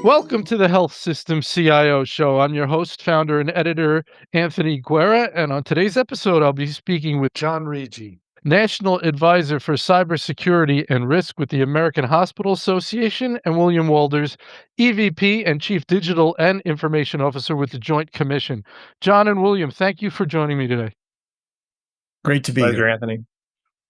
Welcome to the Health System CIO Show. I'm your host, founder, and editor, Anthony Guerra. And on today's episode, I'll be speaking with John Riggi, National Advisor for Cybersecurity and Risk with the American Hospital Association, and William Walders, EVP and Chief Digital and Information Officer with the Joint Commission. John and William, thank you for joining me today. Great to be Pleasure, here. Anthony.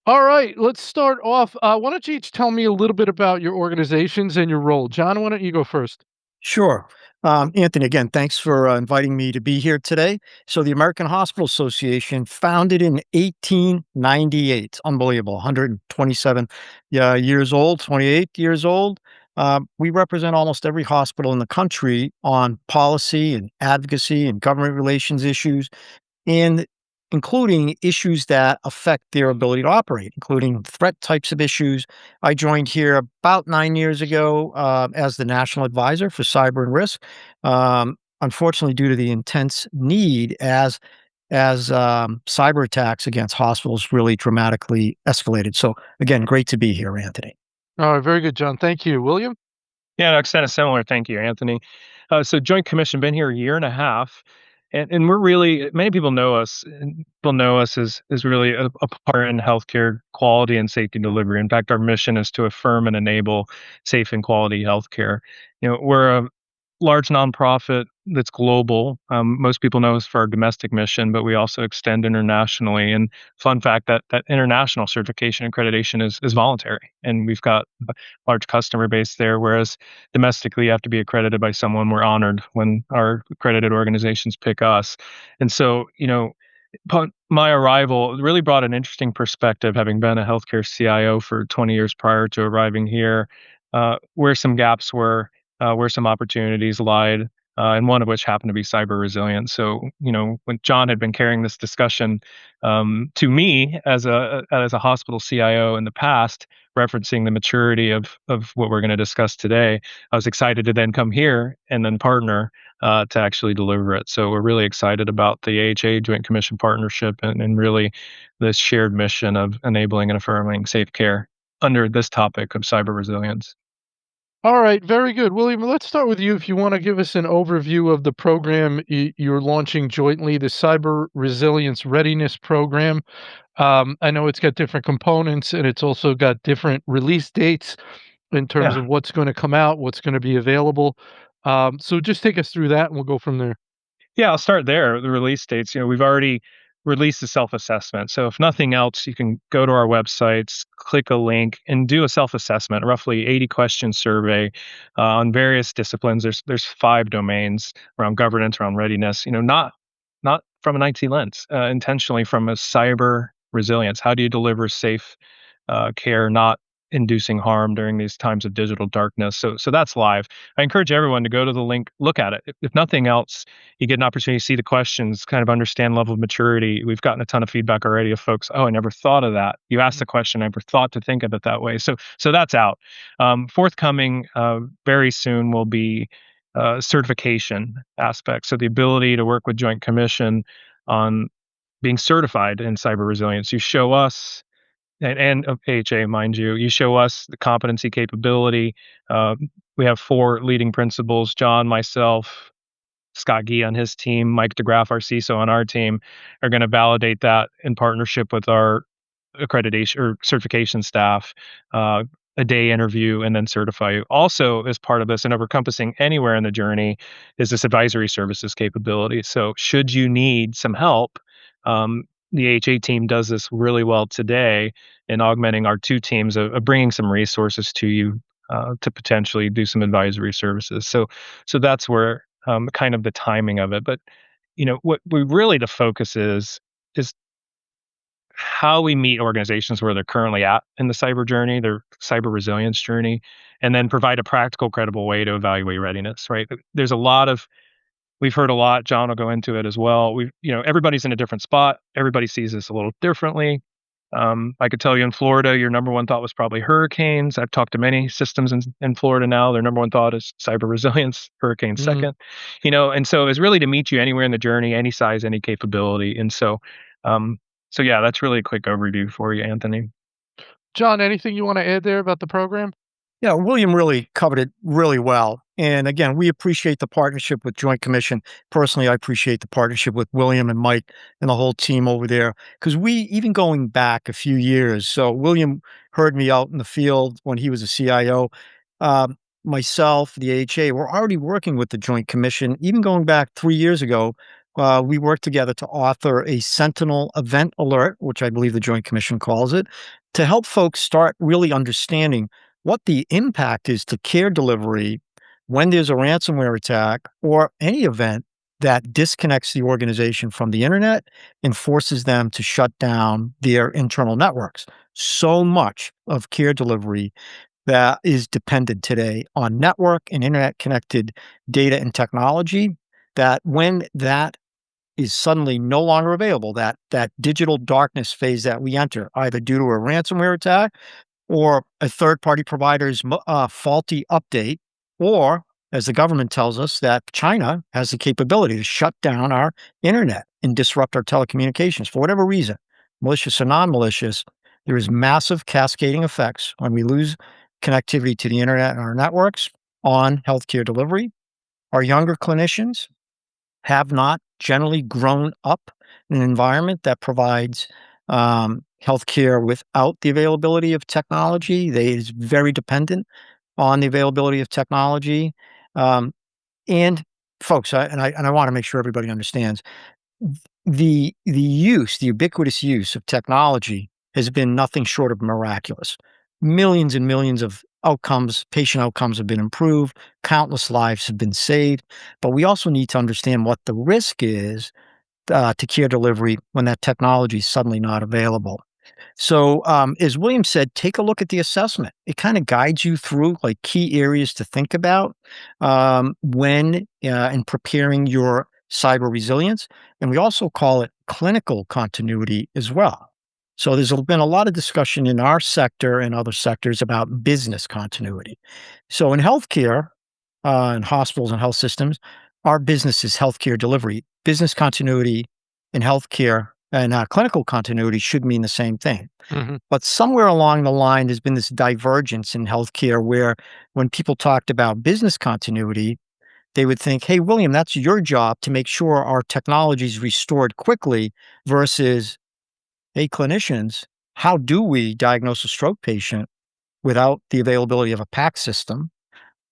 All right, let's start off. Why don't you each tell me a little bit about your organizations and your role? John, why don't you go first? Sure. Anthony, again, thanks for inviting me to be here today. So, the American Hospital Association, founded in 1898, unbelievable, 127 years old, 28 years old. We represent almost every hospital in the country on policy and advocacy and government relations issues, and including issues that affect their ability to operate, including threat types of issues. I joined here about 9 years ago as the national advisor for cyber and risk. Unfortunately, due to the intense need as cyber attacks against hospitals really dramatically escalated. So again, great to be here, Anthony. All right, very good, John. Thank you. William? Yeah, no, kind of similar. Thank you, Anthony. So Joint Commission, been here a year and a half, and we're really, many people know us. And people know us as really a part in healthcare quality and safety delivery. In fact, our mission is to affirm and enable safe and quality healthcare. We're a large nonprofit that's global. Most people know us for our domestic mission, but we also extend internationally. And fun fact, that international certification accreditation is voluntary, and we've got a large customer base there. Whereas domestically, you have to be accredited by someone. We're honored when our accredited organizations pick us. And so, upon my arrival, it really brought an interesting perspective, having been a healthcare CIO for 20 years prior to arriving here, where some gaps were, where some opportunities lied, and one of which happened to be cyber resilience. So, when John had been carrying this discussion to me as a hospital CIO in the past, referencing the maturity of what we're going to discuss today, I was excited to then come here and then partner to actually deliver it. So we're really excited about the AHA Joint Commission partnership and really this shared mission of enabling and affirming safe care under this topic of cyber resilience. All right, very good. William, let's start with you. If you want to give us an overview of the program you're launching jointly, the Cyber Resilience Readiness Program. I know it's got different components and it's also got different release dates in terms Yeah. of what's going to come out, what's going to be available. So just take us through that and we'll go from there. Yeah, I'll start there. The release dates, we've already released the self-assessment. So if nothing else, you can go to our websites, click a link, and do a self-assessment, roughly 80 question survey on various disciplines. There's 5 domains around governance, around readiness. Not from an IT lens, intentionally from a cyber resilience. How do you deliver safe care, not inducing harm during these times of digital darkness? So that's live. I encourage everyone to go to the link, look at it. If nothing else, you get an opportunity to see the questions, kind of understand level of maturity. We've gotten a ton of feedback already of folks. Oh, I never thought of that. You asked the question, I never thought to think of it that way. So that's out. Forthcoming very soon will be certification aspects. So the ability to work with Joint Commission on being certified in cyber resilience. You show us and AHA, mind you, you show us the competency capability. We have 4 leading principals: John, myself, Scott Gee on his team, Mike DeGraff, our CISO on our team, are going to validate that in partnership with our accreditation or certification staff. A day interview and then certify you. Also, as part of this and encompassing anywhere in the journey is this advisory services capability. So, should you need some help, the AHA team does this really well today in augmenting our 2 teams of bringing some resources to you to potentially do some advisory services. So that's where kind of the timing of it. But what we really the focus is how we meet organizations where they're currently at in the cyber journey, their cyber resilience journey, and then provide a practical, credible way to evaluate readiness. Right? There's a lot of We've heard a lot. John will go into it as well. Everybody's in a different spot. Everybody sees this a little differently. I could tell you in Florida, your number one thought was probably hurricanes. I've talked to many systems in Florida now. Their number one thought is cyber resilience, hurricanes Mhm. second. And so it's really to meet you anywhere in the journey, any size, any capability. And so yeah, that's really a quick overview for you, Anthony. John, anything you want to add there about the program? Yeah, William really covered it really well. And again, we appreciate the partnership with Joint Commission. Personally, I appreciate the partnership with William and Mike and the whole team over there, because we, even going back a few years, so William heard me out in the field when he was a CIO. Myself, the AHA, we're already working with the Joint Commission. Even going back 3 years ago, we worked together to author a Sentinel event alert, which I believe the Joint Commission calls it, to help folks start really understanding what the impact is to care delivery when there's a ransomware attack or any event that disconnects the organization from the internet and forces them to shut down their internal networks. So much of care delivery that is dependent today on network and internet connected data and technology, that when that is suddenly no longer available, that digital darkness phase that we enter, either due to a ransomware attack or a third-party provider's faulty update, or as the government tells us, that China has the capability to shut down our internet and disrupt our telecommunications for whatever reason, malicious or non-malicious. There is massive cascading effects when we lose connectivity to the internet and our networks on healthcare delivery. Our younger clinicians have not generally grown up in an environment that provides healthcare without the availability of technology. They is very dependent on the availability of technology. And folks, I want to make sure everybody understands the ubiquitous use of technology has been nothing short of miraculous. Millions and millions of outcomes, patient outcomes have been improved, countless lives have been saved, but we also need to understand what the risk is to care delivery when that technology is suddenly not available. So, as William said, take a look at the assessment. It kind of guides you through like key areas to think about when in preparing your cyber resilience. And we also call it clinical continuity as well. So there's been a lot of discussion in our sector and other sectors about business continuity. So in healthcare, in hospitals and health systems, our business is healthcare delivery. Business continuity in healthcare and clinical continuity should mean the same thing. Mhm. But somewhere along the line, there's been this divergence in healthcare where when people talked about business continuity, they would think, hey, William, that's your job to make sure our technology is restored quickly versus, hey, clinicians, how do we diagnose a stroke patient without the availability of a PAC system,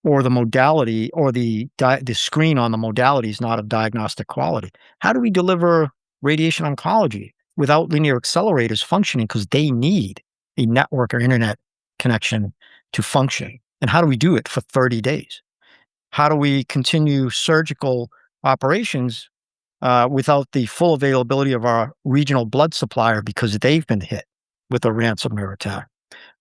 or the modality or the screen on the modality is not of diagnostic quality? How do we deliver radiation oncology without linear accelerators functioning because they need a network or internet connection to function? And how do we do it for 30 days? How do we continue surgical operations without the full availability of our regional blood supplier because they've been hit with a ransomware attack?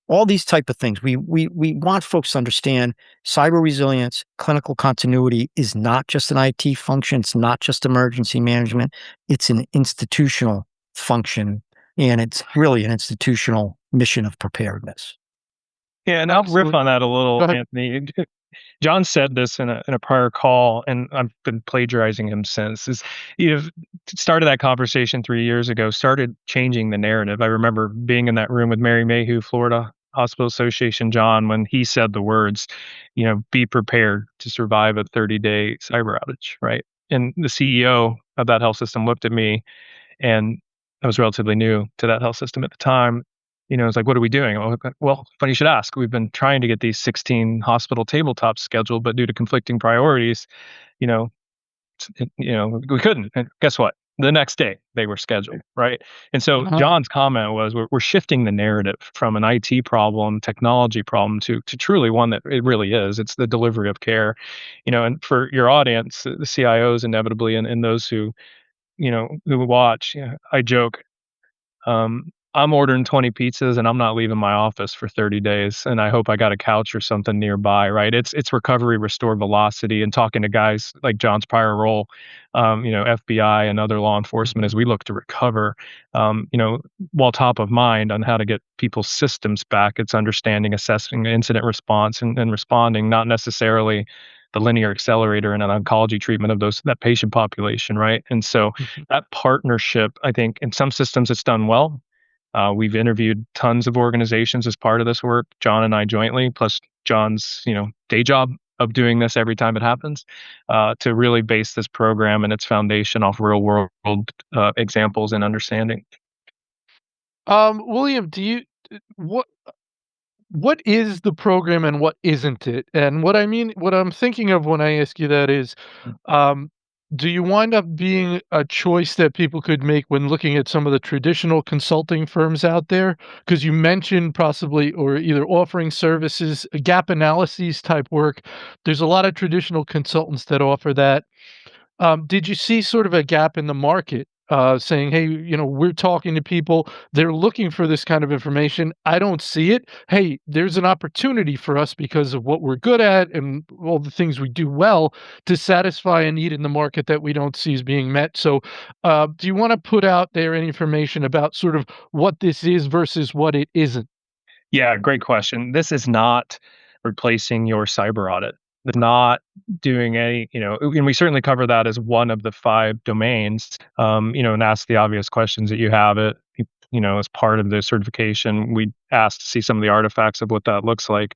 All these type of things. We want folks to understand cyber resilience, clinical continuity is not just an IT function. It's not just emergency management. It's an institutional function, and it's really an institutional mission of preparedness. Yeah, and I'll riff Absolutely. on that a Go little, ahead. Anthony. John said this in a prior call, and I've been plagiarizing him since. Is started that conversation 3 years ago, started changing the narrative. I remember being in that room with Mary Mayhew, Florida Hospital Association, John, when he said the words, be prepared to survive a 30-day cyber outage, right? And the CEO of that health system looked at me, and I was relatively new to that health system at the time. It's like, what are we doing? Well, funny you should ask. We've been trying to get these 16 hospital tabletops scheduled, but due to conflicting priorities, you know, we couldn't. And guess what? The next day they were scheduled, right? And so Uh-huh. John's comment was, we're shifting the narrative from an IT problem, technology problem, to truly one that it really is. It's the delivery of care, And for your audience, the CIOs inevitably, and those who watch, I joke. I'm ordering 20 pizzas and I'm not leaving my office for 30 days. And I hope I got a couch or something nearby, right? It's recovery, restore velocity, and talking to guys like John's prior role, FBI and other law enforcement as we look to recover, while top of mind on how to get people's systems back. It's understanding, assessing incident response and responding, not necessarily the linear accelerator in an oncology treatment of that patient population, right? And so Mhm. that partnership, I think, in some systems it's done well. We've interviewed tons of organizations as part of this work, John and I jointly, plus John's, day job of doing this every time it happens, to really base this program and its foundation off real world examples and understanding. William, do you what is the program and what isn't it? And what I'm thinking of when I ask you that is, um, do you wind up being a choice that people could make when looking at some of the traditional consulting firms out there? Because you mentioned possibly or either offering services, gap analyses type work. There's a lot of traditional consultants that offer that. Did you see sort of a gap in the market, saying, "Hey, we're talking to people, they're looking for this kind of information. I don't see it. Hey, there's an opportunity for us because of what we're good at and all the things we do well to satisfy a need in the market that we don't see is being met." So, do you want to put out there any information about sort of what this is versus what it isn't? Yeah, great question. This is not replacing your cyber audit. It's not doing any, and we certainly cover that as one of the 5 domains, and ask the obvious questions that you have it, as part of the certification. We ask to see some of the artifacts of what that looks like.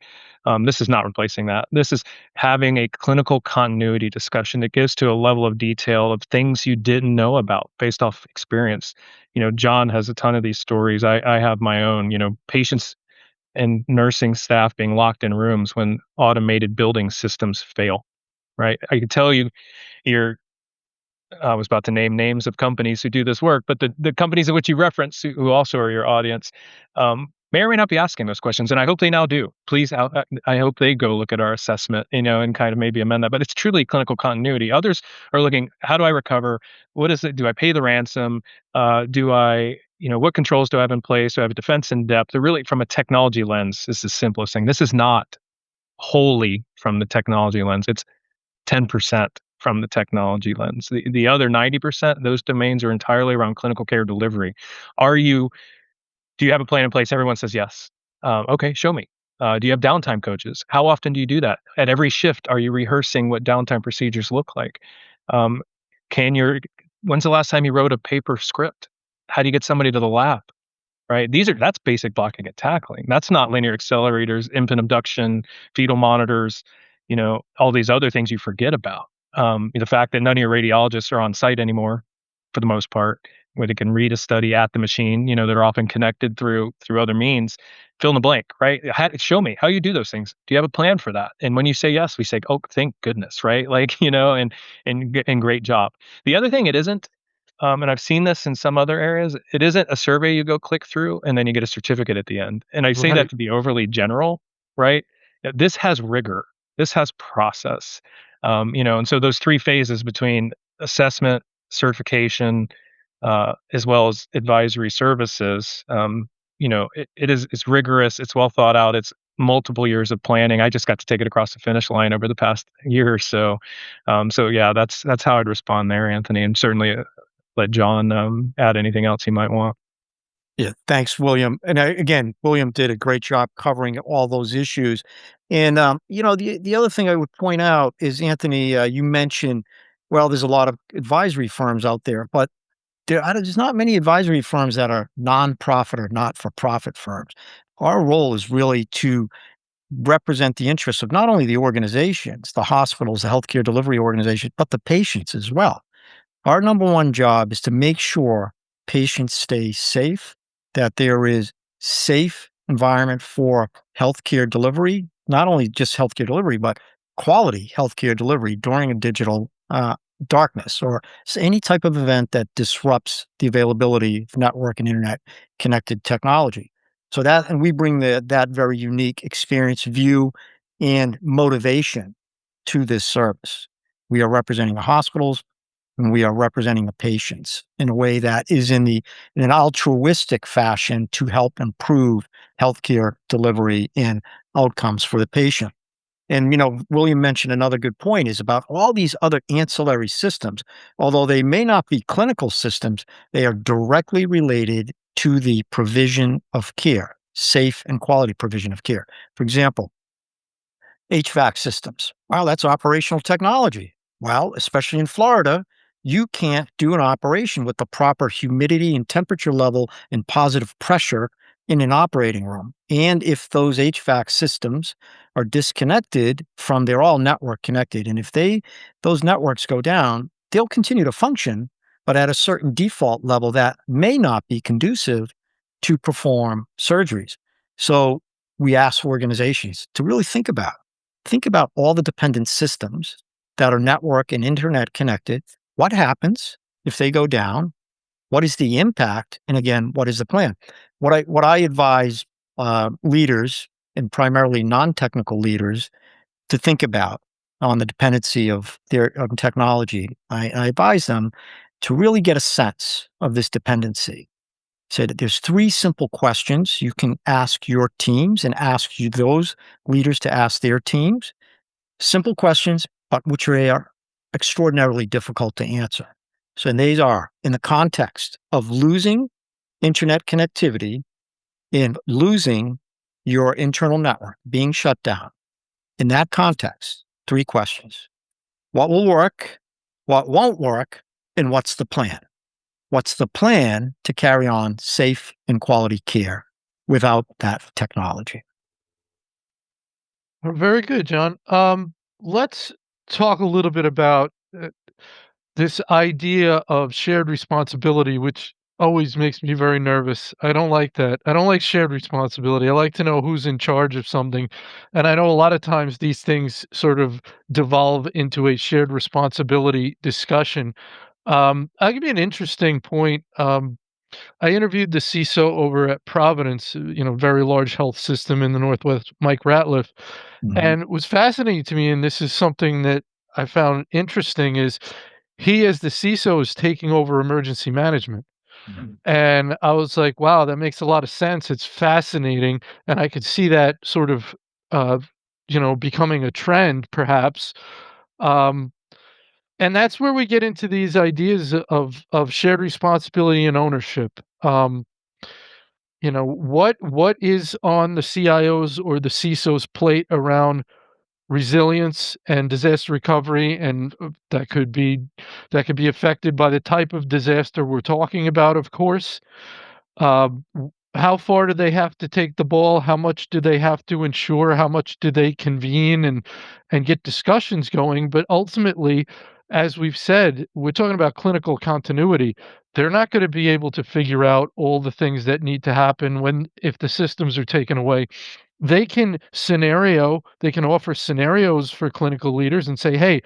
This is not replacing that. This is having a clinical continuity discussion that gives to a level of detail of things you didn't know about based off experience. John has a ton of these stories. I have my own, patients and nursing staff being locked in rooms when automated building systems fail, right? I can tell you, you're I was about to name names of companies who do this work, but the companies in which you reference, who also are your audience, may or may not be asking those questions, and I hope they now do. Please, I hope they go look at our assessment, and kind of maybe amend that. But it's truly clinical continuity. Others are looking, how do I recover? What is it? Do I pay the ransom? Do I, what controls do I have in place? Do I have a defense in depth? They're really from a technology lens. This is the simplest thing. This is not wholly from the technology lens. It's 10% from the technology lens. The other 90%, those domains are entirely around clinical care delivery. Do you have a plan in place? Everyone says yes. Okay, show me. Do you have downtime coaches? How often do you do that? At every shift, are you rehearsing what downtime procedures look like? Um, when's the last time you wrote a paper script? How do you get somebody to the lab? Right? That's basic blocking and tackling. That's not linear accelerators, infant abduction, fetal monitors, all these other things you forget about. The fact that none of your radiologists are on site anymore, for the most part, where they can read a study at the machine, they're often connected through other means. Fill in the blank, right? Show me how you do those things. Do you have a plan for that? And when you say yes, we say, oh, thank goodness, right? Like, and great job. The other thing it isn't, and I've seen this in some other areas, it isn't a survey you go click through and then you get a certificate at the end. And I say that Right. to be overly general, right? This has rigor. This has process. And so those 3 phases between assessment, certification, as well as advisory services, it's rigorous, it's well thought out, it's multiple years of planning. I just got to take it across the finish line over the past year or so. So yeah, that's how I'd respond there, Anthony, and certainly let John add anything else he might want. Yeah, thanks, William. And again, William did a great job covering all those issues. And the other thing I would point out is, Anthony, you mentioned, well, there's a lot of advisory firms out there, but there's not many advisory firms that are nonprofit or not-for-profit firms. Our role is really to represent the interests of not only the organizations, the hospitals, the healthcare delivery organizations, but the patients as well. Our number one job is to make sure patients stay safe, that there is safe environment for healthcare delivery, not only just healthcare delivery, but quality healthcare delivery during a digital darkness or any type of event that disrupts the availability of network and internet connected technology. So and we bring that very unique experience, view, and motivation to this service. We are representing the hospitals, and we are representing the patients in a way that is in an altruistic fashion to help improve healthcare delivery and outcomes for the patient. And William mentioned another good point is about all these other ancillary systems. Although they may not be clinical systems, they are directly related to the provision of care, safe and quality provision of care. For example, HVAC systems. Well, that's operational technology. Well, especially in Florida, you can't do an operation with the proper humidity and temperature level and positive pressure in an operating room. And if those HVAC systems are disconnected from, they're all network connected. And if those networks go down, they'll continue to function, but at a certain default level that may not be conducive to perform surgeries. So we ask organizations to really think about all the dependent systems that are network and internet connected. What happens if they go down? What is the impact? And again, what is the plan? What I advise leaders, and primarily non-technical leaders, to think about on the dependency of their technology, I advise them to really get a sense of this dependency. Say that there's three simple questions you can ask your teams, and ask those leaders to ask their teams. Simple questions, but which are extraordinarily difficult to answer. So and these are in the context of losing internet connectivity and losing your internal network, being shut down. In that context, three questions: what will work, what won't work, and what's the plan? What's the plan to carry on safe and quality care without that technology? Very good, John. Let's talk a little bit about this idea of shared responsibility, which always makes me very nervous. I don't like that. I don't like shared responsibility. I like to know who's in charge of something. And I know a lot of times these things sort of devolve into a shared responsibility discussion. I'll give you an interesting point. I interviewed the CISO over at Providence, very large health system in the Northwest, Mike Ratliff, Mhm. and it was fascinating to me. And this is something that I found interesting is he, as the CISO, is taking over emergency management. Mhm. And I was like, wow, that makes a lot of sense. It's fascinating. And I could see that sort of, uh, becoming a trend perhaps. Um, and that's where we get into these ideas of shared responsibility and ownership. What is on the CIO's or the CISO's plate around resilience and disaster recovery, and that could be affected by the type of disaster we're talking about, of course. How far do they have to take the ball? How much do they have to ensure? How much do they convene and get discussions going? But ultimately, as we've said, we're talking about clinical continuity. They're not going to be able to figure out all the things that need to happen if the systems are taken away. They can offer scenarios for clinical leaders and say, hey,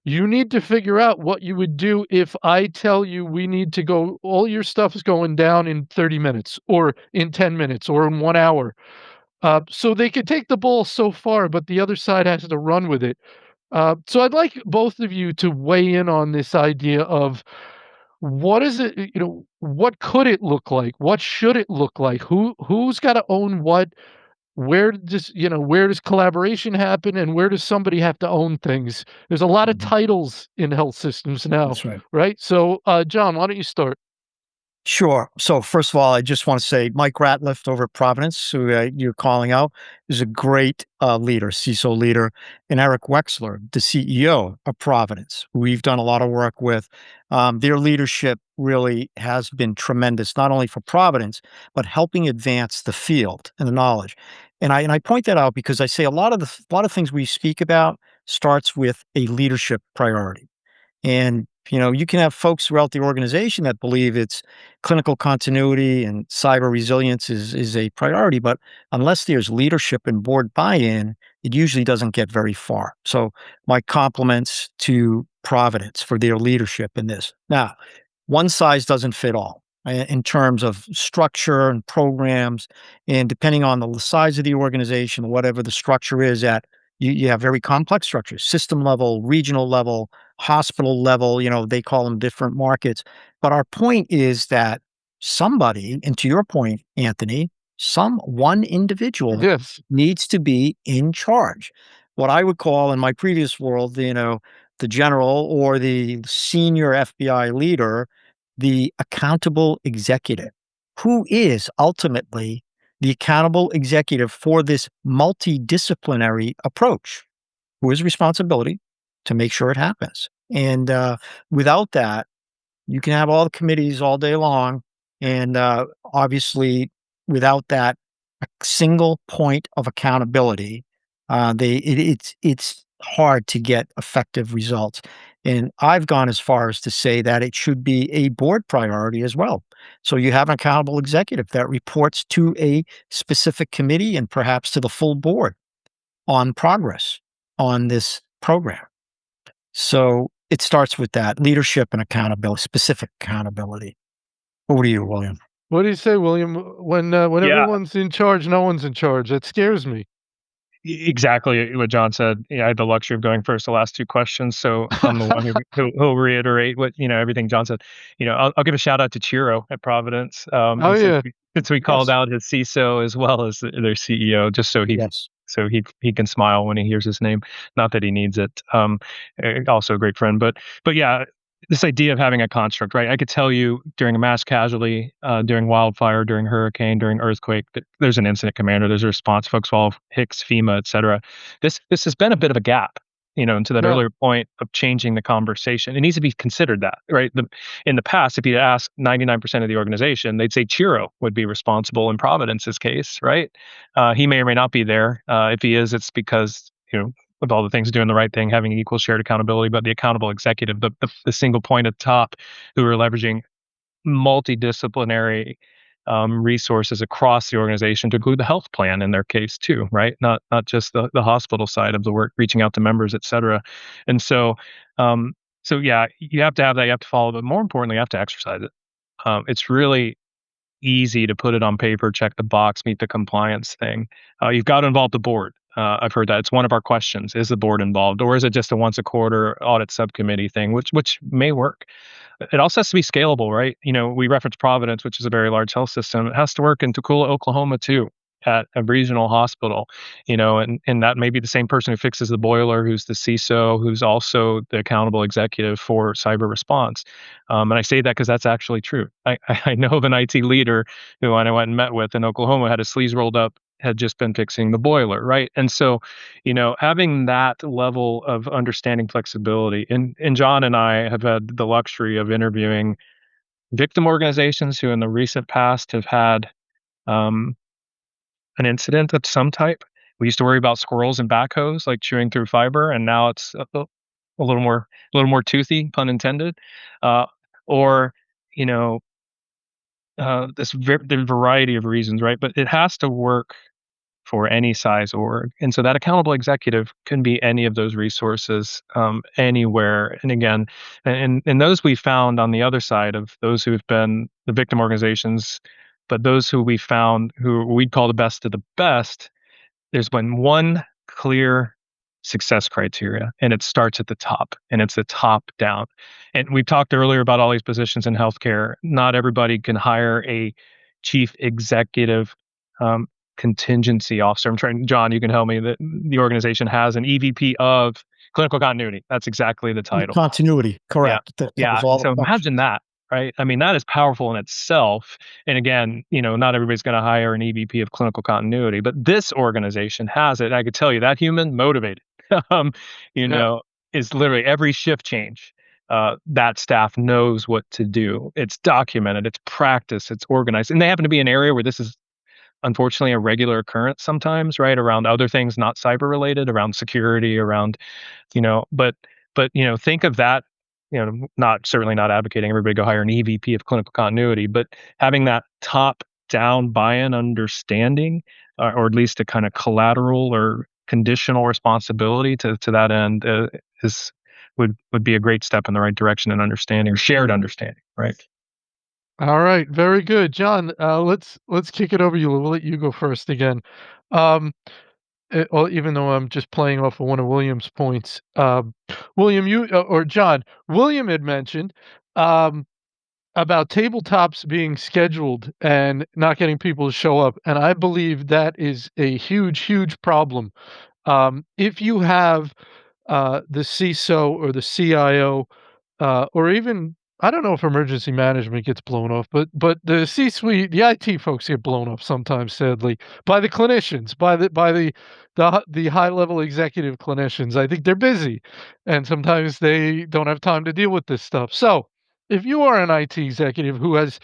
you need to figure out what you would do if I tell you we need to go, all your stuff is going down in 30 minutes or in 10 minutes or in 1 hour. So they can take the ball so far, but the other side has to run with it. So I'd like both of you to weigh in on this idea of what is it, what could it look like? What should it look like? Who's got to own what? Where does collaboration happen, and where does somebody have to own things? There's a lot of Mhm. titles in health systems now, That's right. right? So, John, why don't you start? Sure. So first of all, I just want to say Mike Ratliff over at Providence, who you're calling out, is a great leader, CISO leader, and Eric Wexler, the CEO of Providence, who we've done a lot of work with. Their leadership really has been tremendous, not only for Providence, but helping advance the field and the knowledge. And I point that out because I say a lot of things we speak about starts with a leadership priority. And, you can have folks throughout the organization that believe it's clinical continuity and cyber resilience is a priority, but unless there's leadership and board buy-in, it usually doesn't get very far. So my compliments to Providence for their leadership in this. Now, one size doesn't fit all in terms of structure and programs. And depending on the size of the organization, whatever the structure is at, you have very complex structures, system level, regional level, hospital level, they call them different markets. But our point is that somebody, and to your point, Anthony, one individual Yes. needs to be in charge. What I would call in my previous world, the general or the senior FBI leader, the accountable executive, who is ultimately the accountable executive for this multidisciplinary approach, who has responsibility to make sure it happens. And without that, you can have all the committees all day long. And obviously, without that single point of accountability, it's hard to get effective results. And I've gone as far as to say that it should be a board priority as well. So you have an accountable executive that reports to a specific committee and perhaps to the full board on progress on this program. So it starts with that leadership and accountability, specific accountability. Over to you, William. What do you say, William? When Yeah, everyone's in charge, no one's in charge. That scares me. exactly what John said. I had the luxury of going first the last two questions, so I'm the one who'll reiterate what everything John said. I'll give a shout out to Chiro at Providence, Oh, and yeah. since we called Yes. out his CISO as well as their CEO, just Yes. so he can smile when he hears his name. Not that he needs it. Also a great friend, but yeah, this idea of having a construct, right? I could tell you during a mass casualty, during wildfire, during hurricane, during earthquake, that there's an incident commander, there's a response folks, all HICS, FEMA, et cetera. This has been a bit of a gap, and to that Yeah. earlier point of changing the conversation. It needs to be considered that, right? In the past, if you ask 99% of the organization, they'd say Chiro would be responsible in Providence's case, right? He may or may not be there. If he is, it's because, with all the things doing the right thing, having equal shared accountability, but the accountable executive, the single point at top who are leveraging multidisciplinary resources across the organization to include the health plan in their case too, right? Not just the hospital side of the work, reaching out to members, et cetera. And so yeah, you have to have that, you have to follow, but more importantly, you have to exercise it. It's really easy to put it on paper, check the box, meet the compliance thing. You've got to involve the board. I've heard that it's one of our questions: is the board involved, or is it just a once a quarter audit subcommittee thing, which may work? It also has to be scalable, right? We reference Providence, which is a very large health system. It has to work in Toccoa, Oklahoma, too, at a regional hospital. And that may be the same person who fixes the boiler, who's the CISO, who's also the accountable executive for cyber response. And I say that because that's actually true. I know of an IT leader who I went and met with in Oklahoma, had his sleeves rolled up, had just been fixing the boiler, right? And so, having that level of understanding flexibility, and John and I have had the luxury of interviewing victim organizations who in the recent past have had um, an incident of some type. We used to worry about squirrels and backhoes like chewing through fiber, and now it's a little more toothy, pun intended. Uh, or you know, the variety of reasons, right? But it has to work for any size org. And so that accountable executive can be any of those resources, anywhere. And again, and those we found on the other side of those who have been the victim organizations, but those who we found who we'd call the best of the best, there's been one clear success criteria, and it starts at the top, and it's the top down. And we talked earlier about all these positions in healthcare. Not everybody can hire a chief executive um, contingency officer. I'm trying, John, you can help me. The organization has an EVP of clinical continuity. That's exactly the title. Continuity, Yeah. correct. That Yeah. covers all So the imagine functions. that, right? I mean, that is powerful in itself. And again, not everybody's going to hire an EVP of clinical continuity, but this organization has it. I could tell you that human motivated, um, you Yeah. know, is literally every shift change. That staff knows what to do. It's documented, it's practiced, it's organized. And they happen to be an area where this is unfortunately a regular occurrence sometimes, right? Around other things not cyber related, around security, around but think of that, not certainly not advocating everybody go hire an EVP of clinical continuity, but having that top down buy-in understanding, or at least a kind of collateral or conditional responsibility to that end, is would be a great step in the right direction in understanding or shared understanding, right? All right, very good. John, let's kick it over you. We'll let you go first again. Um, well, even though I'm just playing off of one of William's points, William, or John, William had mentioned um, about tabletops being scheduled and not getting people to show up, and I believe that is a huge, huge problem. If you have the CISO or the CIO, or even I don't know if emergency management gets blown off, but the C-suite, the IT folks get blown up sometimes, sadly, by the clinicians, by the high level executive clinicians. I think they're busy, and sometimes they don't have time to deal with this stuff. So, if you are an IT executive who has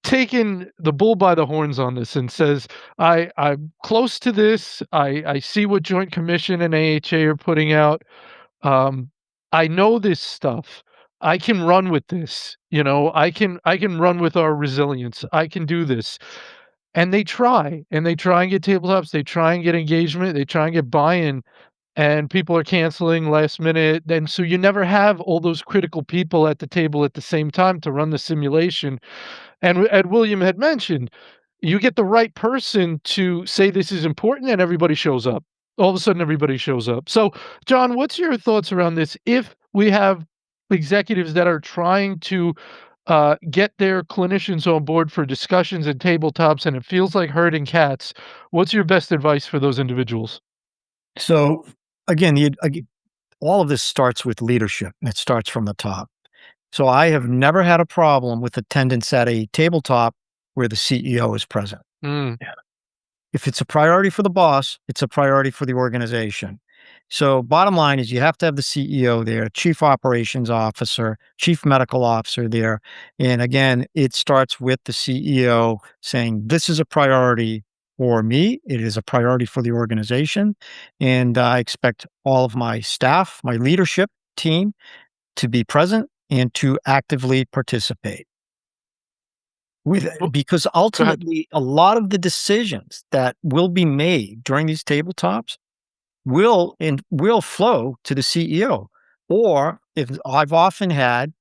taken the bull by the horns on this and says, I'm close to this. I see what Joint Commission and AHA are putting out. Um, I know this stuff. I can run with this. I can run with our resilience. I can do this. And they try, and they try and get tabletops. They try and get engagement. They try and get buy-in, and people are canceling last minute. And so you never have all those critical people at the table at the same time to run the simulation. And William had mentioned, you get the right person to say this is important, and everybody shows up. All of a sudden, everybody shows up. So, John, what's your thoughts around this? If we have executives that are trying to get their clinicians on board for discussions and tabletops, and it feels like herding cats, what's your best advice for those individuals? So again, all of this starts with leadership. It starts from the top. So I have never had a problem with attendance at a tabletop where the CEO is present. Mm, If it's a priority for the boss, it's a priority for the organization. So bottom line is you have to have the CEO there, chief operations officer, chief medical officer there. And again, it starts with the CEO saying, this is a priority for me. It is a priority for the organization. And I expect all of my staff, my leadership team to be present and to actively participate. well, Because go ahead. ultimately, a lot of the decisions that will be made during these tabletops will flow to the CEO. Or if I've often had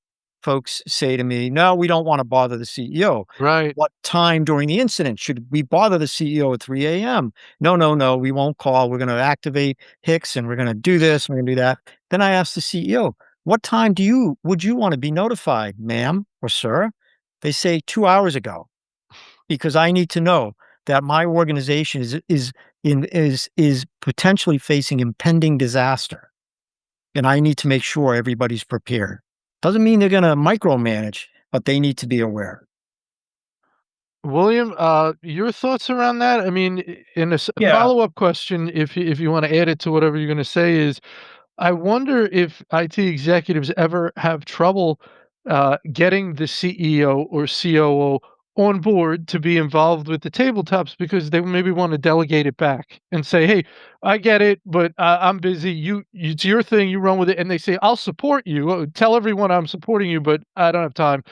folks say to me, "No, we don't want to bother the CEO." Right. What time during the incident should we bother the CEO at 3 a.m.? No, no, no, we won't call. We're going to activate Hicks and we're going to do this, and we're going to do that. Then I ask the CEO, "What time would you want to be notified, ma'am or sir?" They say 2 hours ago, because I need to know that my organization is potentially facing impending disaster, and I need to make sure everybody's prepared. Doesn't mean they're going to micromanage, but they need to be aware. William, your thoughts around that? I mean, in a Yeah. follow-up question, if you want to add it to whatever you're going to say, is I wonder if IT executives ever have trouble getting the CEO or COO on board to be involved with the tabletops because they maybe want to delegate it back and say, "Hey, I get it, but I'm busy. It's your thing. You run with it." And they say, "I'll support you. Tell everyone I'm supporting you, but I don't have time."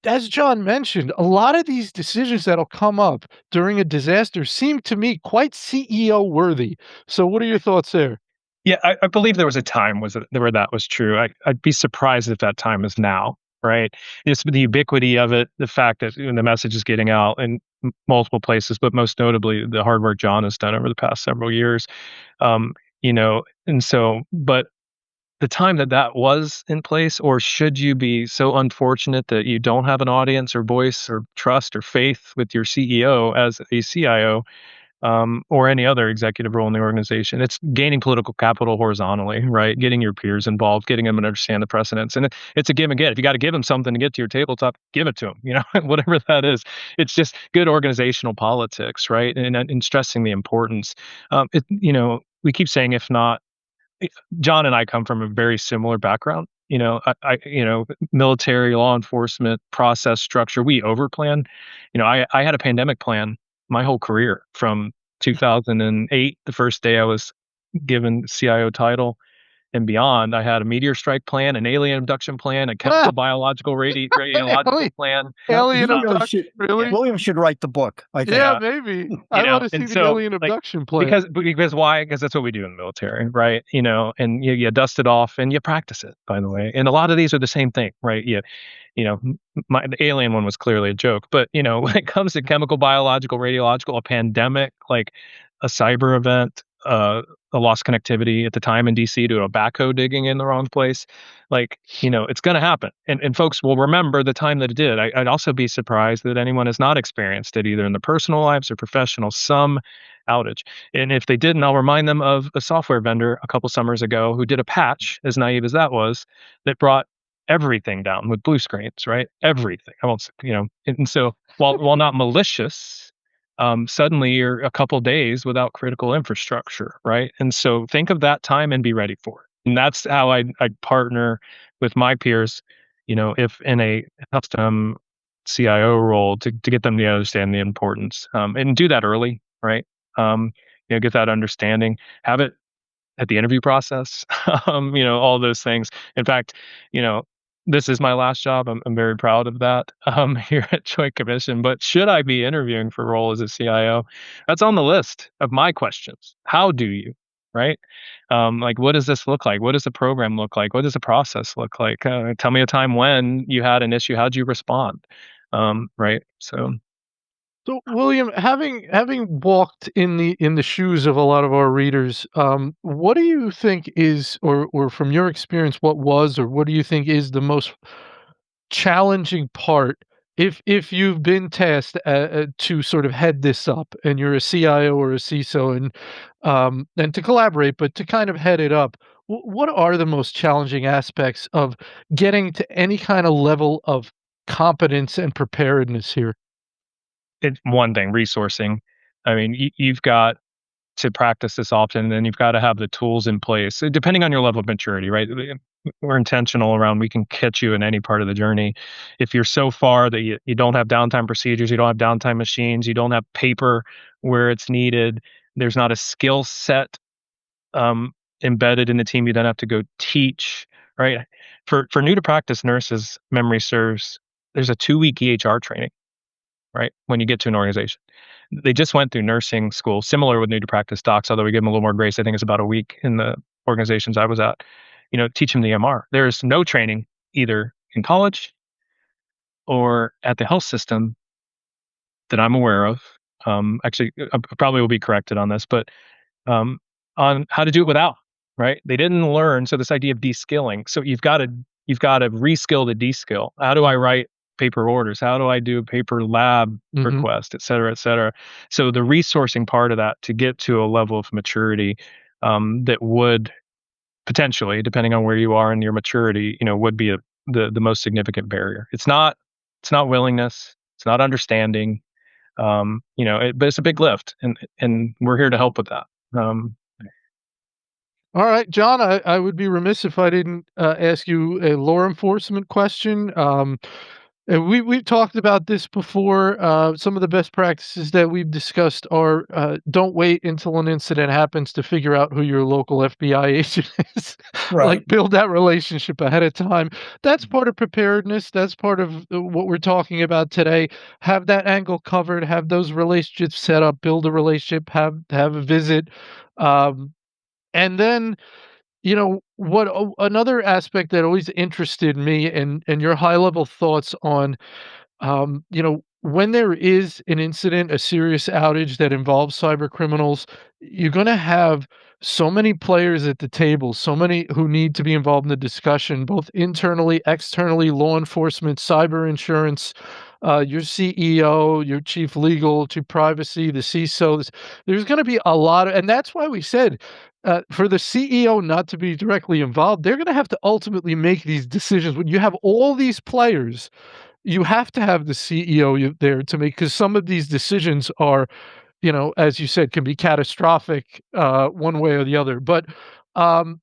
As John mentioned, a lot of these decisions that'll come up during a disaster seem to me quite CEO worthy. So, what are your thoughts there? Yeah, I believe there was a time where that was true. I'd be surprised if that time is now, right? It's the ubiquity of it, the fact that the message is getting out in multiple places, but most notably the hard work John has done over the past several years. And so, but the time that was in place, or should you be so unfortunate that you don't have an audience or voice or trust or faith with your CEO as a CIO, or any other executive role in the organization. It's gaining political capital horizontally, right? Getting your peers involved, getting them to understand the precedents. And it's a give and get. If you got to give them something to get to your tabletop, give it to them, whatever that is. It's just good organizational politics, right? And stressing the importance. We keep saying, if not, John and I come from a very similar background. Military, law enforcement, process structure. We overplan. I had a pandemic plan my whole career from 2008, the first day I was given CIO title, and beyond. I had a meteor strike plan, an alien abduction plan, a chemical Ah, biological radiological plan. alien William abduction, should Yeah, really? William should write the book, I think. Yeah, yeah. maybe. I wanna see And the so alien like abduction plan. because why? Because that's what we do in the military, right? And you dust it off and you practice it, by the way. And a lot of these are the same thing, right? The alien one was clearly a joke, but when it comes to chemical, biological, radiological, a pandemic, like a cyber event, a lost connectivity at the time in DC to a backhoe digging in the wrong place, it's going to happen. And folks will remember the time that it did. I'd also be surprised that anyone has not experienced it either in their personal lives or professional, some outage. And if they didn't, I'll remind them of a software vendor a couple summers ago who did a patch, as naive as that was, that brought everything down with blue screens, right? Everything. I won't, and so while not malicious, suddenly you're a couple days without critical infrastructure, right? And so think of that time and be ready for it. And that's how I partner with my peers, if in a custom CIO role to get them to understand the importance, and do that early, right? Get that understanding, have it at the interview process, all those things. In fact, you know, this is my last job. I'm very proud of that here at Joint Commission. But should I be interviewing for a role as a CIO, that's on the list of my questions. How do you, right? Like, what does this look like? What does the program look like? What does the process look like? Tell me a time when you had an issue. How'd you respond? Right. So, William, having walked in the shoes of a lot of our readers, what do you think is, or from your experience, what was, or what do you think is the most challenging part if you've been tasked to sort of head this up, and you're a CIO or a CISO, and to collaborate, but to kind of head it up? What are the most challenging aspects of getting to any kind of level of competence and preparedness here? It's one thing, resourcing. I mean, you've got to practice this often, and then you've got to have the tools in place. So depending on your level of maturity, right? We're intentional around we can catch you in any part of the journey. If you're so far that you don't have downtime procedures, you don't have downtime machines, you don't have paper where it's needed, there's not a skill set embedded in the team, you then have to go teach, right? For new to practice nurses, memory serves, there's a 2-week EHR training, right? When you get to an organization. They just went through nursing school, similar with new to practice docs, although we give them a little more grace. I think it's about a week in the organizations I was at. Teach them the MR. There's no training either in college or at the health system that I'm aware of. Actually, I probably will be corrected on this, but on how to do it without, right? They didn't learn. So this idea of de-skilling. So you've got to reskill the de-skill. How do I write paper orders? How do I do a paper lab request, et cetera, et cetera? So the resourcing part of that to get to a level of maturity that would potentially, depending on where you are in your maturity, would be the most significant barrier. It's not willingness. It's not understanding. But it's a big lift, and we're here to help with that. All right, John, I would be remiss if I didn't ask you a law enforcement question. And we've talked about this before. Some of the best practices that we've discussed are don't wait until an incident happens to figure out who your local FBI agent is. Right. Like, build that relationship ahead of time. That's part of preparedness. That's part of what we're talking about today. Have that angle covered. Have those relationships set up. Build a relationship. Have a visit. And then, what another aspect that always interested me, and your high level thoughts on, when there is an incident, a serious outage that involves cyber criminals, you're going to have so many players at the table, so many who need to be involved in the discussion, both internally, externally, law enforcement, cyber insurance, your CEO, your chief legal, chief privacy, the CISO. There's going to be a lot of, and that's why we said, for the CEO not to be directly involved, they're going to have to ultimately make these decisions. When you have all these players, you have to have the CEO there to make, because some of these decisions are, as you said, can be catastrophic one way or the other. But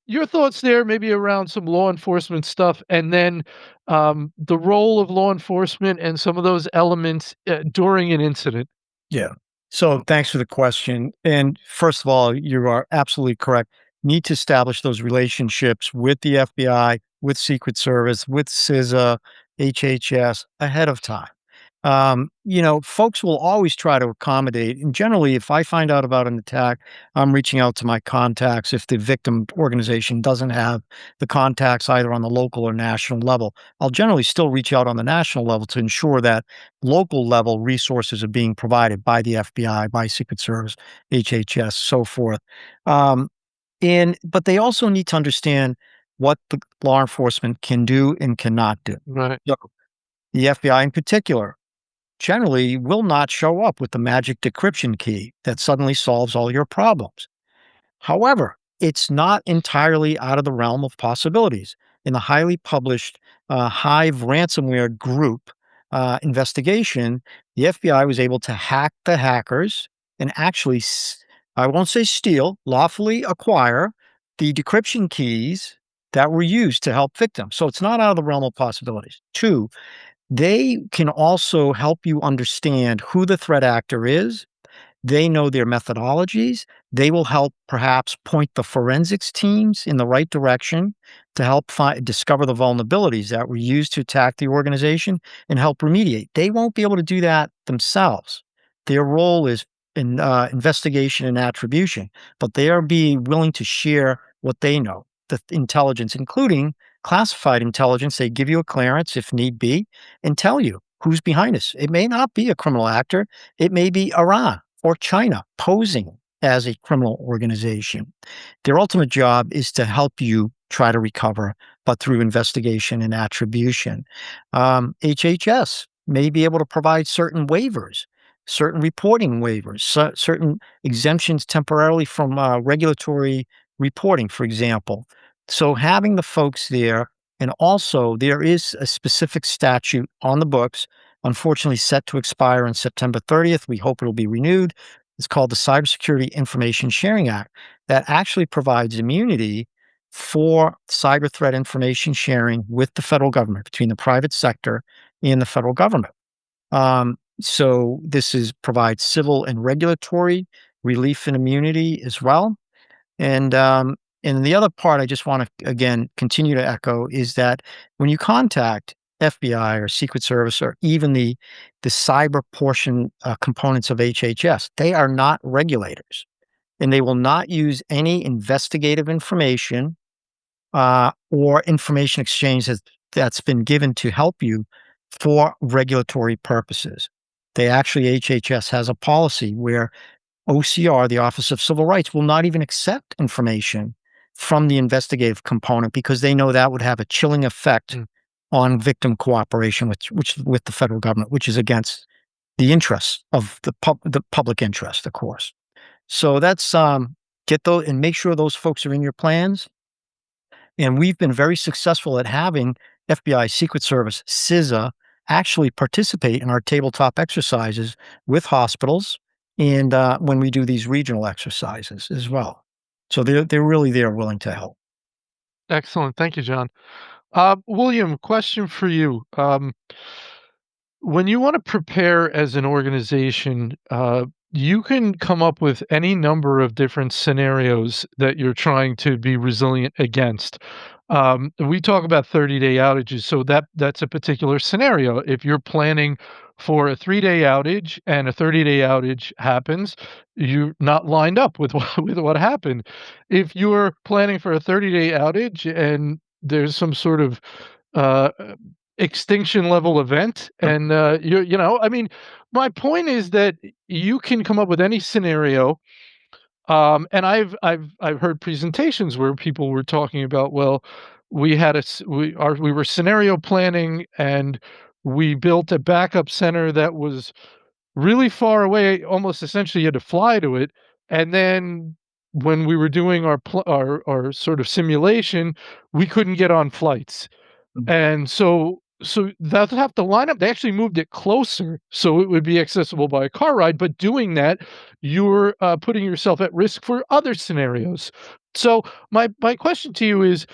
your thoughts there, maybe around some law enforcement stuff, and then the role of law enforcement and some of those elements during an incident. Yeah. So thanks for the question. And first of all, you are absolutely correct. Need to establish those relationships with the FBI, with Secret Service, with CISA, HHS ahead of time. Folks will always try to accommodate. And generally, if I find out about an attack, I'm reaching out to my contacts. If the victim organization doesn't have the contacts either on the local or national level, I'll generally still reach out on the national level to ensure that local level resources are being provided by the FBI, by Secret Service, HHS, so forth. But they also need to understand what the law enforcement can do and cannot do. Right. So the FBI in particular generally will not show up with the magic decryption key that suddenly solves all your problems. However, it's not entirely out of the realm of possibilities. In the highly published Hive ransomware group investigation, the FBI was able to hack the hackers and actually, I won't say steal, lawfully acquire the decryption keys that were used to help victims. So it's not out of the realm of possibilities. Two, They can also help you understand who the threat actor is. They know their methodologies. They will help perhaps point the forensics teams in the right direction to help discover the vulnerabilities that were used to attack the organization and help remediate. They won't be able to do that themselves. Their role is in investigation and attribution, but they are being willing to share what they know, the intelligence, including classified intelligence. They give you a clearance if need be and tell you who's behind us. It may not be a criminal actor. It may be Iran or China posing as a criminal organization. Their ultimate job is to help you try to recover, but through investigation and attribution. HHS may be able to provide certain waivers, certain reporting waivers, certain exemptions temporarily from regulatory reporting, for example. So having the folks there, and also there is a specific statute on the books, unfortunately set to expire on September 30th. We hope it'll be renewed. It's called the Cybersecurity Information Sharing Act that actually provides immunity for cyber threat information sharing with the federal government, between the private sector and the federal government. So this provides civil and regulatory relief and immunity as well. And the other part I just want to again continue to echo is that when you contact FBI or Secret Service or even the cyber portion components of HHS, they are not regulators, and they will not use any investigative information or information exchange that's been given to help you for regulatory purposes. They actually, HHS has a policy where OCR, the Office of Civil Rights, will not even accept information from the investigative component because they know that would have a chilling effect on victim cooperation with the federal government, which is against the interests of the public interest, of course. So that's get those and make sure those folks are in your plans. And we've been very successful at having FBI, Secret Service, CISA actually participate in our tabletop exercises with hospitals and when we do these regional exercises as well. So they're really there, willing to help. Excellent. Thank you, John. William, question for you. When you want to prepare as an organization, you can come up with any number of different scenarios that you're trying to be resilient against. We talk about 30-day outages, so that's a particular scenario. If you're planning for a 3-day outage and a 30-day outage happens, you're not lined up with with what happened. If you're planning for a 30-day outage and there's some sort of uh, extinction level event and I mean, my point is that you can come up with any scenario. And I've heard presentations where people were talking about, well, we were scenario planning and we built a backup center that was really far away, almost essentially you had to fly to it. And then when we were doing our sort of simulation, we couldn't get on flights. And so they'll have to line up. They actually moved it closer so it would be accessible by a car ride, but doing that, you're, putting yourself at risk for other scenarios. So my question to you is,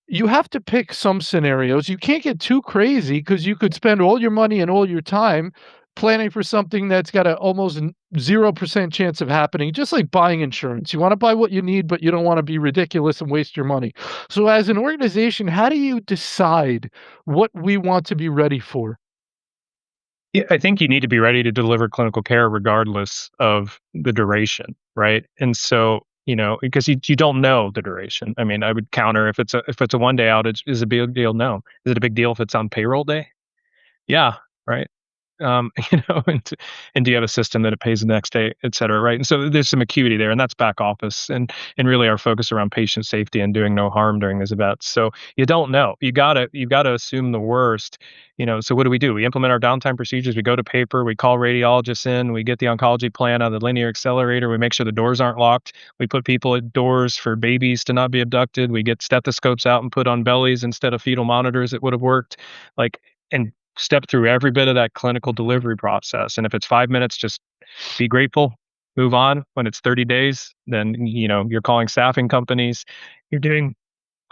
you have to pick some scenarios. You can't get too crazy because you could spend all your money and all your time planning for something that's got a almost 0% chance of happening, just like buying insurance. You wanna buy what you need, but you don't wanna be ridiculous and waste your money. So as an organization, how do you decide what we want to be ready for? Yeah, I think you need to be ready to deliver clinical care regardless of the duration, right? And so, because you don't know the duration. I mean, I would counter if it's a 1-day outage, is it a big deal? No. Is it a big deal if it's on payroll day? Yeah, right. And do you have a system that it pays the next day, et cetera, right? And so there's some acuity there, and that's back office and really our focus around patient safety and doing no harm during these events. So you don't know. You gotta assume the worst. So what do? We implement our downtime procedures, we go to paper, we call radiologists in, we get the oncology plan out of the linear accelerator, we make sure the doors aren't locked, we put people at doors for babies to not be abducted, we get stethoscopes out and put on bellies instead of fetal monitors that would have worked. Like, and step through every bit of that clinical delivery process. And if it's 5 minutes, just be grateful, move on. When it's 30 days, then you're calling staffing companies. You're doing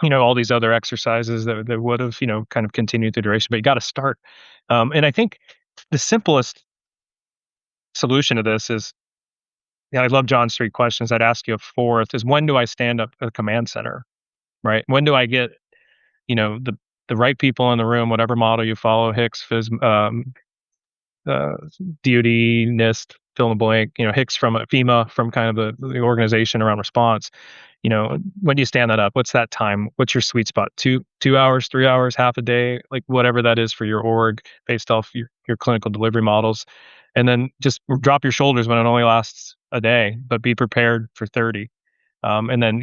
all these other exercises that would have, kind of continued the duration, but you got to start. And I think the simplest solution to this is, I love John's 3 questions. I'd ask you a fourth is, when do I stand up a command center, right? When do I get, the right people in the room, whatever model you follow, Hicks, uh, DoD, NIST, fill in the blank, Hicks from FEMA, from kind of the organization around response. When do you stand that up? What's that time? What's your sweet spot? 2 hours, 3 hours, half a day, like whatever that is for your org, based off your clinical delivery models. And then just drop your shoulders when it only lasts a day, but be prepared for 30. And then,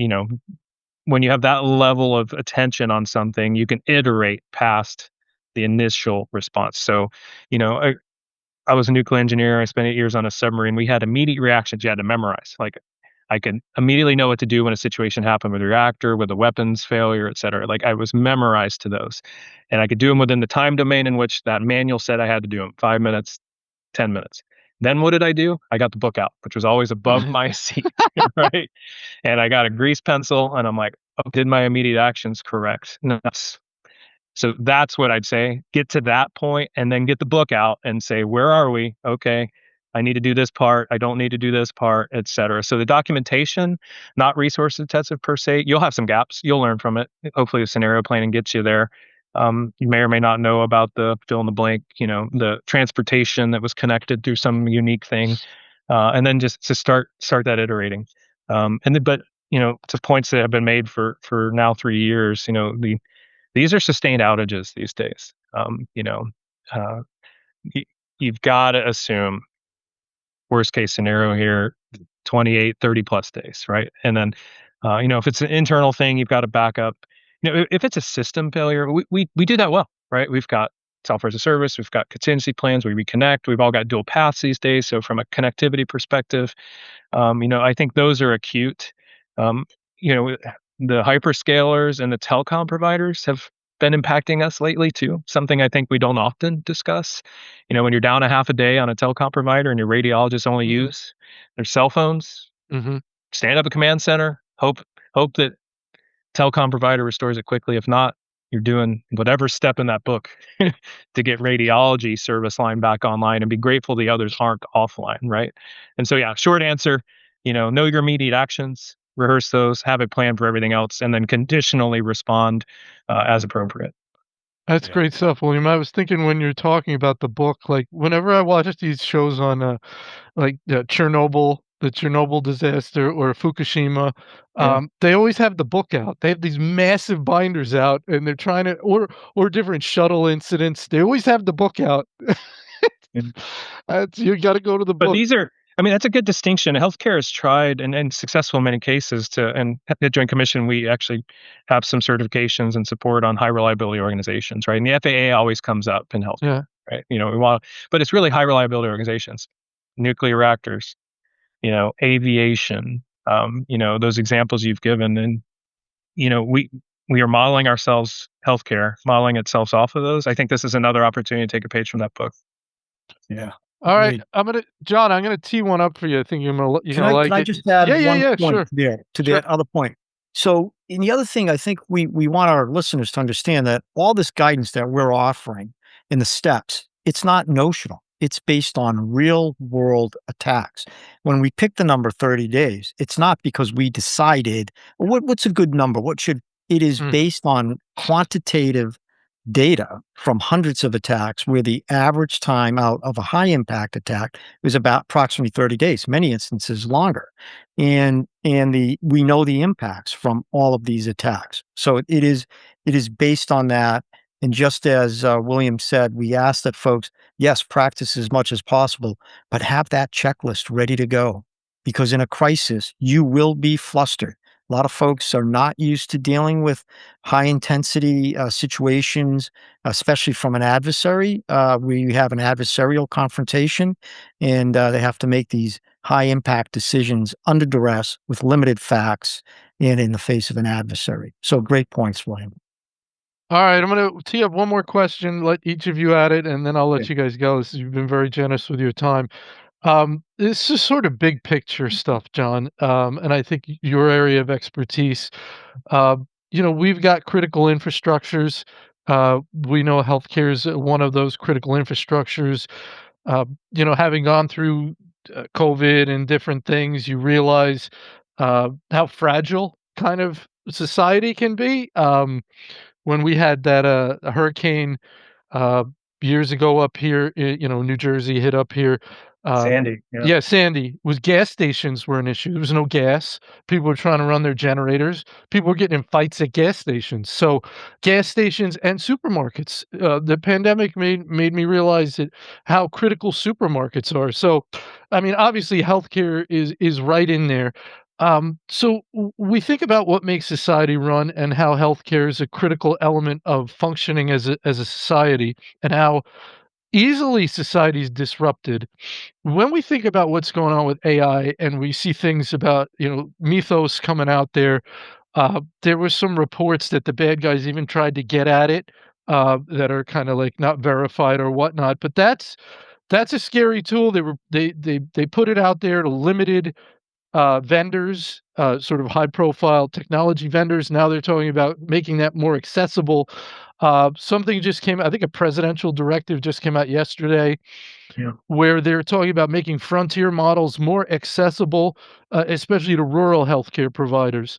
when you have that level of attention on something, you can iterate past the initial response. So, I was a nuclear engineer. I spent 8 years on a submarine. We had immediate reactions you had to memorize. Like, I could immediately know what to do when a situation happened with a reactor, with a weapons failure, et cetera. Like, I was memorized to those. And I could do them within the time domain in which that manual said I had to do them, 5 minutes, 10 minutes. Then what did I do? I got the book out, which was always above my seat, right? And I got a grease pencil, and I'm like, oh, did my immediate actions correct? No. So that's what I'd say. Get to that point and then get the book out and say, where are we? Okay, I need to do this part. I don't need to do this part, et cetera. So the documentation, not resource intensive per se. You'll have some gaps. You'll learn from it. Hopefully the scenario planning gets you there. You may or may not know about the fill in the blank, the transportation that was connected through some unique thing. And then just to start that iterating. But to points that have been made for now 3 years, these are sustained outages these days. Uh, you've got to assume worst case scenario here, 28, 30 plus days, right? And then, if it's an internal thing, you've got to back up. If it's a system failure, we do that well, right? We've got software as a service, we've got contingency plans, we reconnect, we've all got dual paths these days. So from a connectivity perspective, I think those are acute. The hyperscalers and the telecom providers have been impacting us lately too. Something I think we don't often discuss. When you're down a half a day on a telecom provider and your radiologists only use their cell phones, stand up a command center, hope that telecom provider restores it quickly. If not, you're doing whatever step in that book to get radiology service line back online, and be grateful the others aren't offline, right? And so, yeah, short answer, know your immediate actions, rehearse those, have a plan for everything else, and then conditionally respond as appropriate. That's great stuff, William. I was thinking when you're talking about the book, like whenever I watch these shows on like Chernobyl, the Chernobyl disaster, or Fukushima, they always have the book out. They have these massive binders out, and they're trying to, or different shuttle incidents. They always have the book out. You got to go to the book. But these are, that's a good distinction. Healthcare has tried and successful in many cases and at the Joint Commission, we actually have some certifications and support on high reliability organizations, right? And the FAA always comes up in healthcare, right? But it's really high reliability organizations, nuclear reactors, aviation, those examples you've given. And, we are modeling ourselves, healthcare, modeling itself off of those. I think this is another opportunity to take a page from that book. Yeah. All right, John, I'm gonna tee one up for you. I think you're gonna like it. Can I just add one point sure. to that other point? So, and the other thing I think we want our listeners to understand, that all this guidance that we're offering in the steps, it's not notional. It's based on real world attacks. When we pick the number 30 days, it's not because we decided what's a good number. It is based on quantitative data from hundreds of attacks, where the average time out of a high impact attack was about approximately 30 days, many instances longer. And we know the impacts from all of these attacks. So it is based on that. And just as William said, we ask that folks, yes, practice as much as possible, but have that checklist ready to go, because in a crisis, you will be flustered. A lot of folks are not used to dealing with high intensity situations, especially from an adversary. We have an adversarial confrontation, and they have to make these high impact decisions under duress with limited facts and in the face of an adversary. So great points, William. All right, I'm going to tee up one more question, let each of you at it, and then I'll let you guys go. You've been very generous with your time. This is sort of big picture stuff, John, and I think your area of expertise. we've got critical infrastructures. We know healthcare is one of those critical infrastructures. Having gone through COVID and different things, you realize how fragile kind of society can be. When we had that a hurricane uh, years ago up here, New Jersey hit up here. Uh, Sandy, yeah. yeah, Sandy was gas stations were an issue. There was no gas. People were trying to run their generators. People were getting in fights at gas stations. So, gas stations and supermarkets. The pandemic made me realize that how critical supermarkets are. So, I mean, obviously, healthcare is right in there. We think about what makes society run and how healthcare is a critical element of functioning as a society and how easily society is disrupted. When we think about what's going on with AI and we see things about, Mythos coming out there, there was some reports that the bad guys even tried to get at it, that are kind of like not verified or whatnot. But that's a scary tool. They put it out there to limited vendors, sort of high profile technology vendors. Now they're talking about making that more accessible. Something just came, I think a presidential directive just came out yesterday, Yeah. where they're talking about making frontier models more accessible, especially to rural healthcare providers.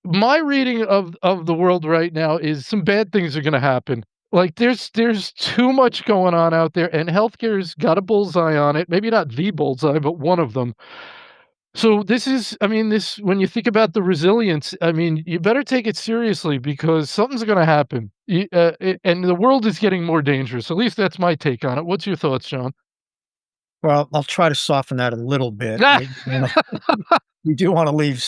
My reading of the world right now is some bad things are going to happen. Like there's too much going on out there, and healthcare's got a bullseye on it. Maybe not the bullseye, but one of them. So this is I mean, this when you think about the resilience, I mean, you better take it seriously because something's gonna happen. And the world is getting more dangerous. At least that's my take on it. What's your thoughts, Sean? Well, I'll try to soften that a little bit. We do want to leave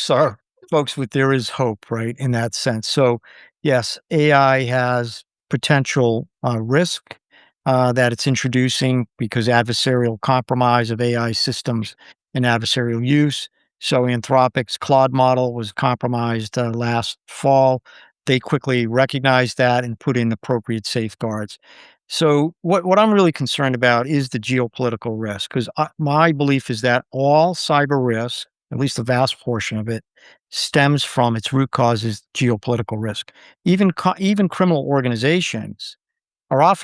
folks with there is hope, right? In that sense. So, yes, AI has potential risk that it's introducing because adversarial compromise of AI systems and adversarial use. So, Anthropic's Claude model was compromised last fall. They quickly recognized that and put in appropriate safeguards. So, what I'm really concerned about is the geopolitical risk, because my belief is that all cyber risk, at least a vast portion of it, stems from its root cause is geopolitical risk. Even criminal organizations are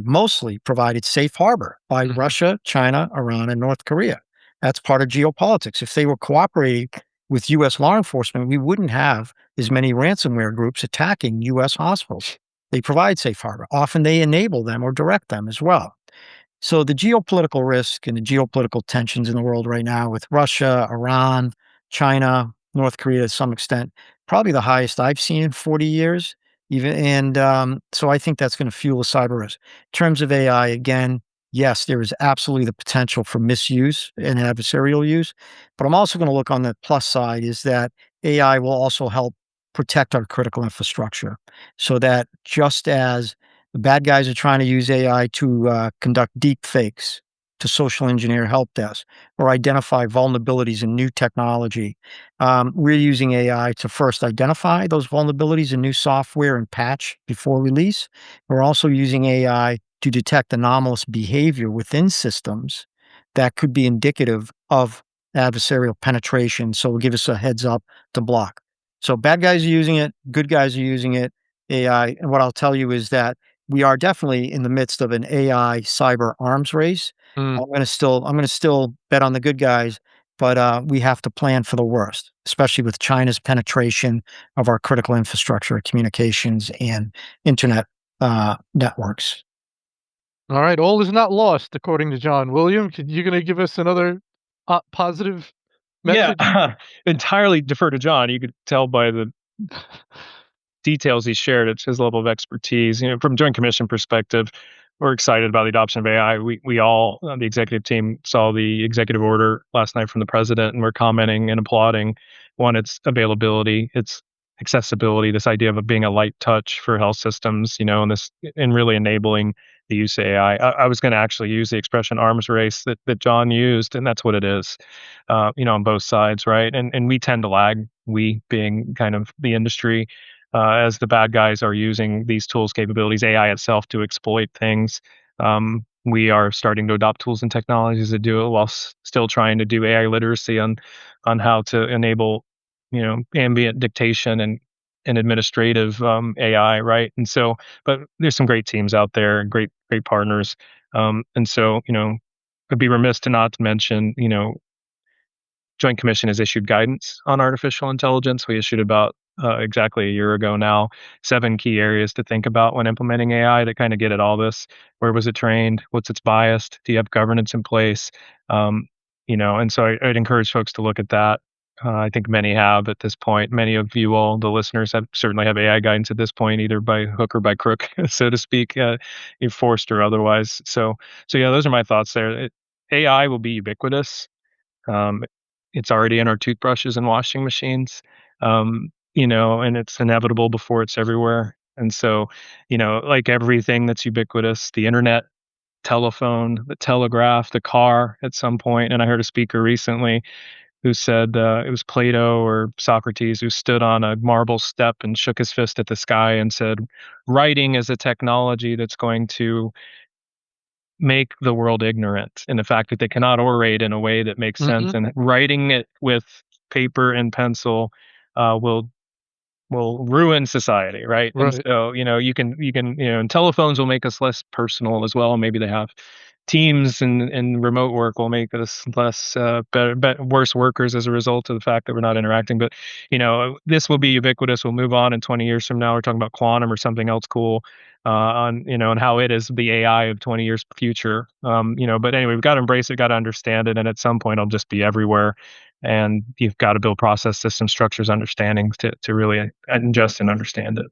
mostly provided safe harbor by Mhm. Russia, China, Iran, and North Korea. That's part of geopolitics. If they were cooperating with U.S. law enforcement, we wouldn't have as many ransomware groups attacking U.S. hospitals. They provide safe harbor. Often they enable them or direct them as well. So the geopolitical risk and the geopolitical tensions in the world right now with Russia, Iran, China, North Korea to some extent, probably the highest I've seen in 40 years. So I think that's going to fuel the cyber risk. In terms of AI, again, yes, there is absolutely the potential for misuse and adversarial use. But I'm also going to look on the plus side is that AI will also help protect our critical infrastructure so that just as the bad guys are trying to use AI to conduct deep fakes, to social engineer help desk, or identify vulnerabilities in new technology. We're using AI to first identify those vulnerabilities in new software and patch before release. We're also using AI to detect anomalous behavior within systems that could be indicative of adversarial penetration. So it'll give us a heads up to block. So bad guys are using it, good guys are using it, AI. And what I'll tell you is that we are definitely in the midst of an AI cyber arms race. Mm. I'm gonna still bet on the good guys, but we have to plan for the worst, especially with China's penetration of our critical infrastructure, communications, and internet networks. All right, all is not lost, according to John. William, you gonna give us another positive Yeah, message? entirely defer to John. You could tell by the details he shared. It's his level of expertise. From Joint Commission perspective, we're excited about the adoption of AI. We all on the executive team saw the executive order last night from the president, and we're commenting and applauding one, its availability, its accessibility, this idea of it being a light touch for health systems, and really enabling the use of AI. I was going to actually use the expression arms race that John used, and that's what it is, on both sides, right? And we tend to lag, we being kind of the industry, as the bad guys are using these tools, capabilities, AI itself to exploit things. We are starting to adopt tools and technologies that do it while still trying to do AI literacy on how to enable, ambient dictation and and administrative AI, right? And so, but there's some great teams out there, great partners, and so I'd be remiss to not mention, Joint Commission has issued guidance on artificial intelligence. We issued about exactly a year ago now, 7 key areas to think about when implementing AI to kind of get at all this. Where was it trained? What's its bias? Do you have governance in place? And so I'd encourage folks to look at that. I think many have at this point. Many of you all, the listeners, have certainly have AI guidance at this point, either by hook or by crook, so to speak, you're forced or otherwise. So yeah, those are my thoughts there. AI will be ubiquitous. Um, it's already in our toothbrushes and washing machines, and it's inevitable before it's everywhere. And so, like everything that's ubiquitous, the internet, telephone, the telegraph, the car at some point. And I heard a speaker recently who said it was Plato or Socrates who stood on a marble step and shook his fist at the sky and said, writing is a technology that's going to make the world ignorant in the fact that they cannot orate in a way that makes sense, and writing it with paper and pencil will ruin society, right? And Right. so, and telephones will make us less personal as well. Maybe they have teams and remote work will make us less worse workers as a result of the fact that we're not interacting. But this will be ubiquitous. We'll move on in 20 years from now. We're talking about quantum or something else cool, and how it is the AI of 20 years future. But anyway, we've got to embrace it, got to understand it, and at some point, it'll just be everywhere. And you've got to build process system structures, understandings to really ingest and understand it.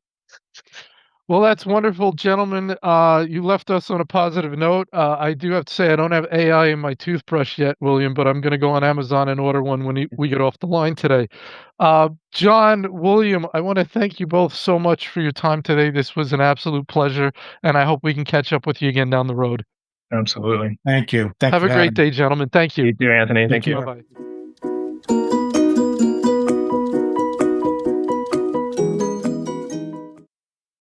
Well, that's wonderful, gentlemen. You left us on a positive note. I do have to say I don't have AI in my toothbrush yet, William, but I'm going to go on Amazon and order one when we get off the line today. John, William, I want to thank you both so much for your time today. This was an absolute pleasure, and I hope we can catch up with you again down the road. Absolutely. Thank you. Thank Have you a for great having me. day, gentlemen. Thank you. You too, Anthony. Thank you. care. Bye-bye.